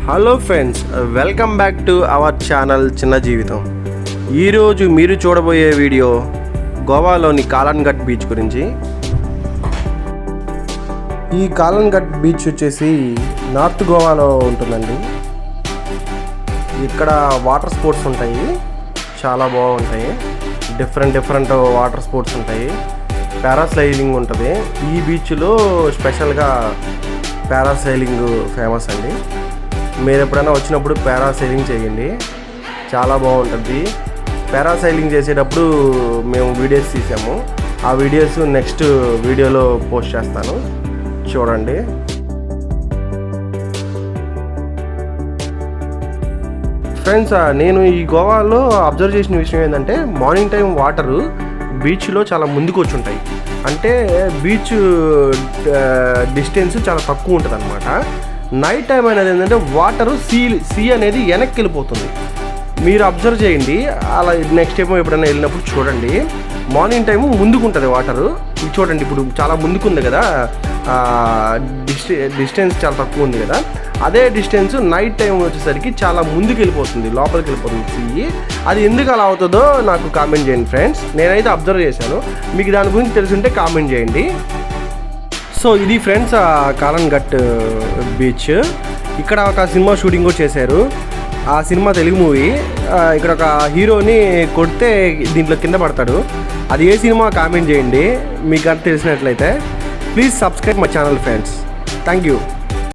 Hello friends, welcome back to our channel చిన్న జీవితం. ఈరోజు మీరు చూడబోయే వీడియో గోవాలోని కాలన్ ఘట్ బీచ్ గురించి. ఈ కాలన్ ఘట్ బీచ్ వచ్చేసి నార్త్ గోవాలో ఉంటుందండి. ఇక్కడ వాటర్ స్పోర్ట్స్ ఉంటాయి, చాలా బాగుంటాయి. డిఫరెంట్ వాటర్ స్పోర్ట్స్ ఉంటాయి. పారాసైలింగ్ ఉంటుంది. ఈ బీచ్లో స్పెషల్గా పారాసైలింగ్ ఫేమస్ అండి. మీరు ఎప్పుడైనా వచ్చినప్పుడు పారాసైలింగ్ చేయండి, చాలా బాగుంటుంది. పారాసైలింగ్ చేసేటప్పుడు మేము వీడియోస్ తీసాము, ఆ వీడియోస్ నెక్స్ట్ వీడియోలో పోస్ట్ చేస్తాను, చూడండి. ఫ్రెండ్స్, నేను ఈ గోవాలో అబ్జర్వ్ చేసిన విషయం ఏంటంటే, మార్నింగ్ టైం వాటరు బీచ్లో చాలా ముందుకు వచ్చి ఉంటాయి. అంటే బీచ్ డిస్టెన్స్ చాలా తక్కువ ఉంటుంది అనమాట. నైట్ టైం అనేది ఏంటంటే వాటరు సీ అనేది వెనక్కి వెళ్ళిపోతుంది. మీరు అబ్జర్వ్ చేయండి, అలా నెక్స్ట్ టైం ఎప్పుడైనా వెళ్ళినప్పుడు చూడండి. మార్నింగ్ టైము ముందుకు ఉంటుంది వాటరు. ఇది చూడండి, ఇప్పుడు చాలా ముందుకు ఉంది కదా, డిస్టెన్స్ చాలా తక్కువ ఉంది కదా. అదే డిస్టెన్స్ నైట్ టైం వచ్చేసరికి చాలా ముందుకు వెళ్ళిపోతుంది, లోపలికి వెళ్ళిపోతుంది సీ. అది ఎందుకు అలా అవుతుందో నాకు కామెంట్ చేయండి ఫ్రెండ్స్. నేనైతే అబ్జర్వ్ చేశాను, మీకు దాని గురించి తెలుసుంటే కామెంట్ చేయండి. సో ఇది ఫ్రెండ్స్ కాలన్ ఘట్ బీచ్. ఇక్కడ ఒక సినిమా షూటింగ్ కూడా చేశారు. ఆ సినిమా తెలుగు మూవీ. ఇక్కడ ఒక హీరోని కొడితే దీంట్లో కింద పడతాడు. అది ఏ సినిమా కామెంట్ చేయండి మీకు అంత తెలిసినట్లయితే. Please subscribe my channel friends. Thank you.